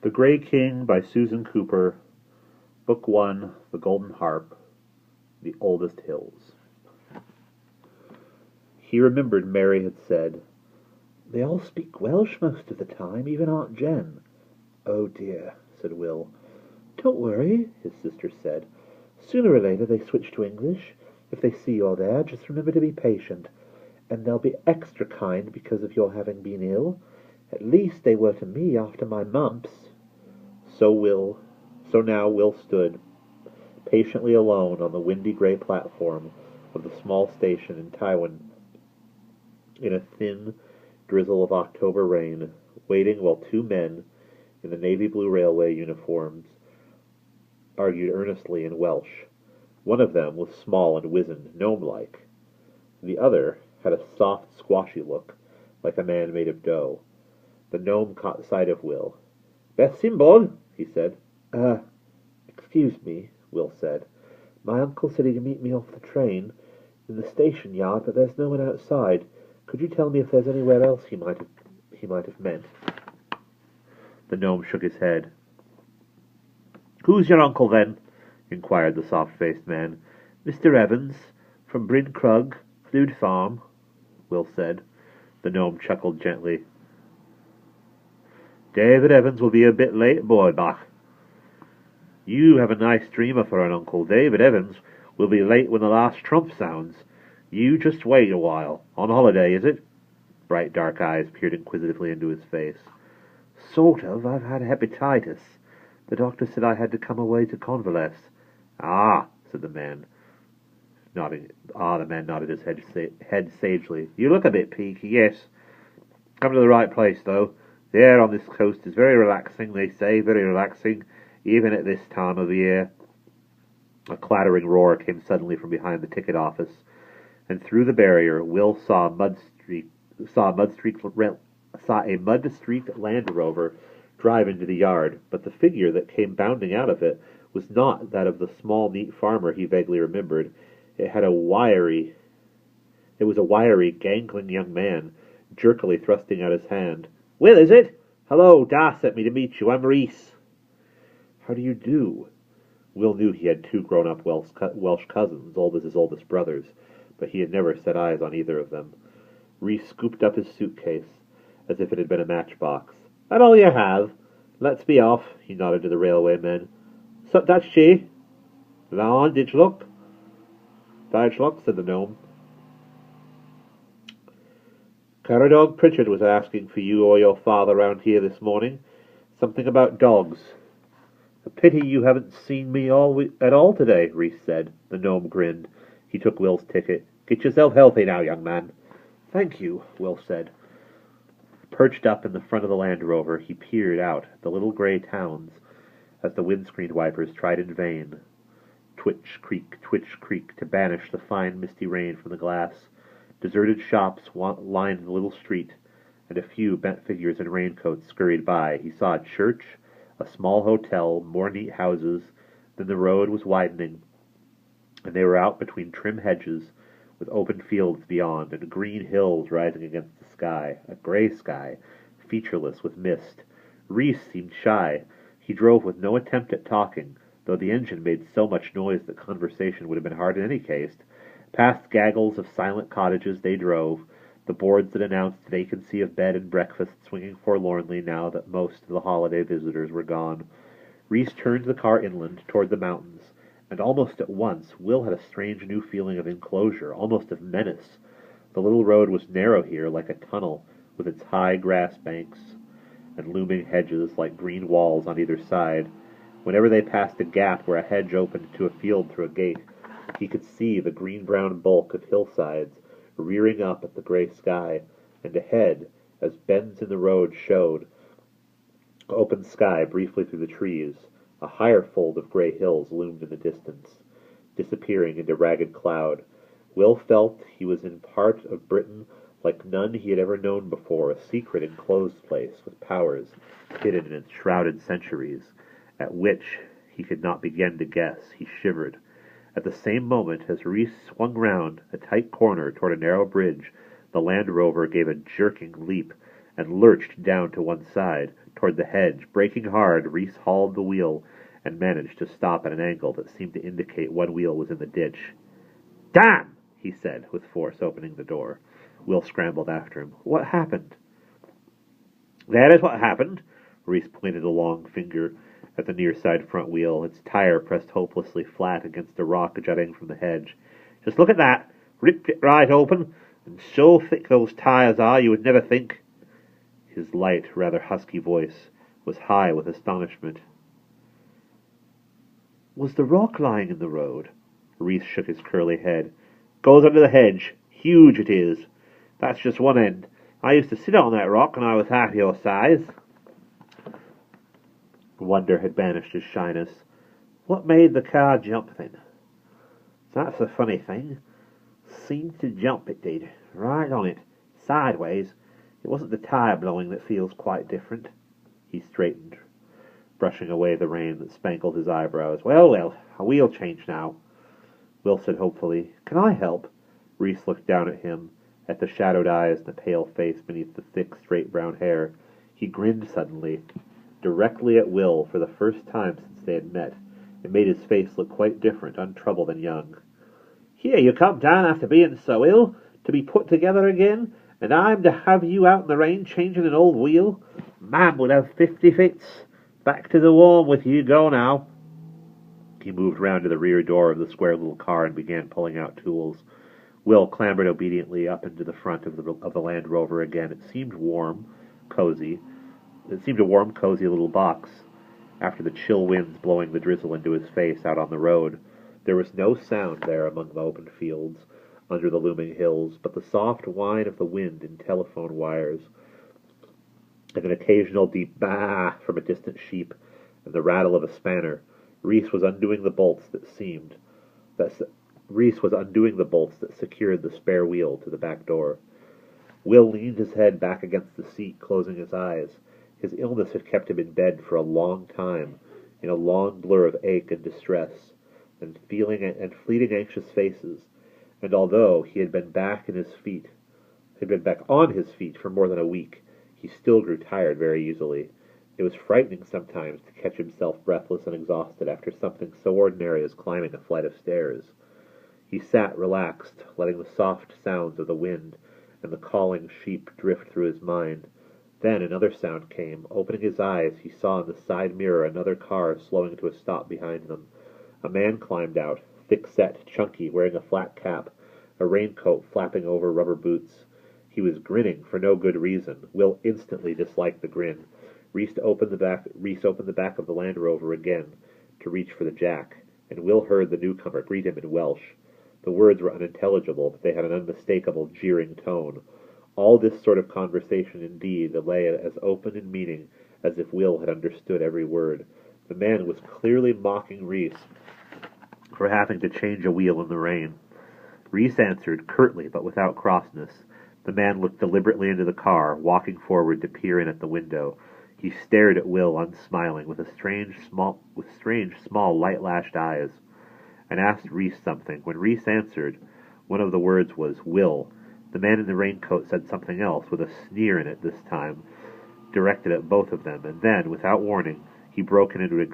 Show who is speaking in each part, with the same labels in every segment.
Speaker 1: The Grey King by Susan Cooper, Book 1, The Golden Harp, The Oldest Hills. He remembered Mary had said, "They all speak Welsh most of the time, even Aunt Jen." "Oh dear," said Will. "Don't worry," his sister said. "Sooner or later they switch to English. If they see you're there, just remember to be patient. And they'll be extra kind because of your having been ill. At least they were to me after my mumps." So now Will stood, patiently alone on the windy grey platform of the small station in Taiwan, in a thin drizzle of October rain, waiting while two men in the navy blue railway uniforms argued earnestly in Welsh. One of them was small and wizened, gnome-like. The other had a soft, squashy look, like a man made of dough. The gnome caught sight of Will. "Beth Simbod," he said. Excuse me," Will said. "My uncle said he'd meet me off the train in the station yard, but there's no one outside. Could you tell me if there's anywhere else he might have meant?" The gnome shook his head. "Who's your uncle, then?" inquired the soft-faced man. "Mr. Evans, from Bryn Crug, Flude Farm," Will said. The gnome chuckled gently. "David Evans will be a bit late, boy, Bach. You have a nice dreamer for an uncle. David Evans will be late when the last trump sounds. You just wait a while. On holiday, is it?" Bright dark eyes peered inquisitively into his face. "Sort of. I've had hepatitis. The doctor said I had to come away to convalesce." "Ah," said the man, nodding. The man nodded his head sagely. "You look a bit peaky, yes. Come to the right place, though. The air on this coast is very relaxing, they say, very relaxing, even at this time of the year." A clattering roar came suddenly from behind the ticket office, and through the barrier Will saw a mud-streaked Land Rover drive into the yard, but the figure that came bounding out of it was not that of the small, neat farmer he vaguely remembered. It was a wiry, gangling young man, jerkily thrusting out his hand. "Will, is it? Hello, Da sent me to meet you. I'm Reese." "How do you do?" Will knew he had two grown-up Welsh cousins, old as his oldest brothers, but he had never set eyes on either of them. Reese scooped up his suitcase, as if it had been a matchbox. "That all you have? Let's be off," he nodded to the railway men. "So that's she?" "Lawn, did you look?" "Did you look?" said the gnome. "Caradog Pritchard was asking for you or your father round here this morning. Something about dogs." "A pity you haven't seen me at all today," Reese said. The gnome grinned. He took Will's ticket. "Get yourself healthy now, young man." "Thank you," Will said. Perched up in the front of the Land Rover, he peered out at the little grey towns as the windscreen wipers tried in vain, twitch, creak, to banish the fine misty rain from the glass. Deserted shops lined the little street, and a few bent figures in raincoats scurried by. He saw a church, a small hotel, more neat houses. Then the road was widening, and they were out between trim hedges, with open fields beyond, and green hills rising against the sky, a grey sky, featureless with mist. Reese seemed shy. He drove with no attempt at talking, though the engine made so much noise that conversation would have been hard in any case. Past gaggles of silent cottages they drove, the boards that announced vacancy of bed and breakfast swinging forlornly now that most of the holiday visitors were gone. Reese turned the car inland toward the mountains, and almost at once Will had a strange new feeling of enclosure, almost of menace. The little road was narrow here, like a tunnel, with its high grass banks and looming hedges like green walls on either side. Whenever they passed a gap where a hedge opened to a field through a gate, he could see the green-brown bulk of hillsides rearing up at the grey sky, and ahead, as bends in the road showed, open sky briefly through the trees. A higher fold of grey hills loomed in the distance, disappearing into ragged cloud. Will felt he was in part of Britain like none he had ever known before, a secret enclosed place with powers hidden in its shrouded centuries, at which he could not begin to guess. He shivered. At the same moment, as Reese swung round a tight corner toward a narrow bridge, the Land Rover gave a jerking leap and lurched down to one side, toward the hedge. Braking hard, Reese hauled the wheel and managed to stop at an angle that seemed to indicate one wheel was in the ditch. "Damn!" he said, with force, opening the door. Will scrambled after him. "What happened?" "That is what happened." Reese pointed a long finger at the near side front wheel, its tire pressed hopelessly flat against a rock jutting from the hedge. "Just look at that! Ripped it right open, and so thick those tires are you would never think." His light, rather husky voice was high with astonishment. "Was the rock lying in the road?" Reese shook his curly head. "Goes under the hedge. Huge it is. That's just one end. I used to sit on that rock when I was half your size." Wonder had banished his shyness. "What made the car jump then?" "That's the funny thing. Seemed to jump, it did. Right on it. Sideways. It wasn't the tire blowing that feels quite different." He straightened, brushing away the rain that spangled his eyebrows. Well, a wheel change now." Will said hopefully, "Can I help?" Reese looked down at him, at the shadowed eyes and the pale face beneath the thick, straight brown hair. He grinned suddenly, directly at Will for the first time since they had met. It made his face look quite different, untroubled and young. "Here you come down after being so ill, to be put together again, and I'm to have you out in the rain changing an old wheel? Man would have 50 fits. Back to the warm with you, go now." He moved round to the rear door of the square little car and began pulling out tools. Will clambered obediently up into the front of the Land Rover again. It seemed a warm, cozy little box, after the chill winds blowing the drizzle into his face out on the road. There was no sound there among the open fields, under the looming hills, but the soft whine of the wind in telephone wires, and an occasional deep "baa" from a distant sheep, and the rattle of a spanner. Reese was undoing the bolts that secured the spare wheel to the back door. Will leaned his head back against the seat, closing his eyes. His illness had kept him in bed for a long time, in a long blur of ache and distress, and fleeting anxious faces. And although he had been back on his feet for more than a week, he still grew tired very easily. It was frightening sometimes to catch himself breathless and exhausted after something so ordinary as climbing a flight of stairs. He sat relaxed, letting the soft sounds of the wind and the calling sheep drift through his mind. Then another sound came. Opening his eyes, he saw in the side mirror another car slowing to a stop behind them. A man climbed out, thick-set, chunky, wearing a flat cap, a raincoat flapping over rubber boots. He was grinning for no good reason. Will instantly disliked the grin. Reese opened the back of the Land Rover again to reach for the jack, and Will heard the newcomer greet him in Welsh. The words were unintelligible, but they had an unmistakable, jeering tone. All this sort of conversation, indeed, lay as open in meaning as if Will had understood every word. The man was clearly mocking Reese for having to change a wheel in the rain. Reese answered, curtly but without crossness. The man looked deliberately into the car, walking forward to peer in at the window. He stared at Will, unsmiling, with strange, small, light-lashed eyes, and asked Reese something. When Reese answered, one of the words was "Will." The man in the raincoat said something else, with a sneer in it this time, directed at both of them, and then, without warning, he broke into an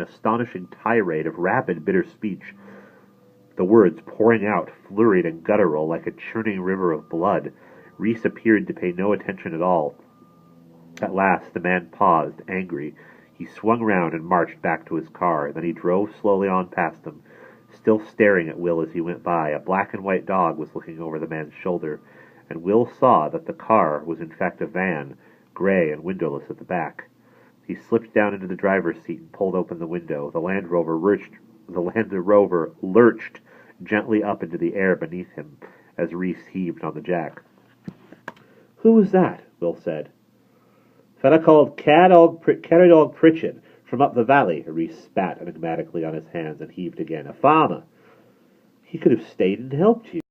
Speaker 1: astonishing tirade of rapid, bitter speech, the words pouring out, flurried and guttural, like a churning river of blood. Reese appeared to pay no attention at all. At last the man paused, angry. He swung round and marched back to his car. Then he drove slowly on past them, still staring at Will as he went by. A black and white dog was looking over the man's shoulder, and Will saw that the car was in fact a van, gray and windowless at the back. He slipped down into the driver's seat and pulled open the window. The Land Rover lurched gently up into the air beneath him as Reese heaved on the jack. "Who was that?" Will said. "Fella called Carrydog Pritchard, from up the valley." Reese spat enigmatically on his hands and heaved again. "A farmer. He could have stayed and helped you."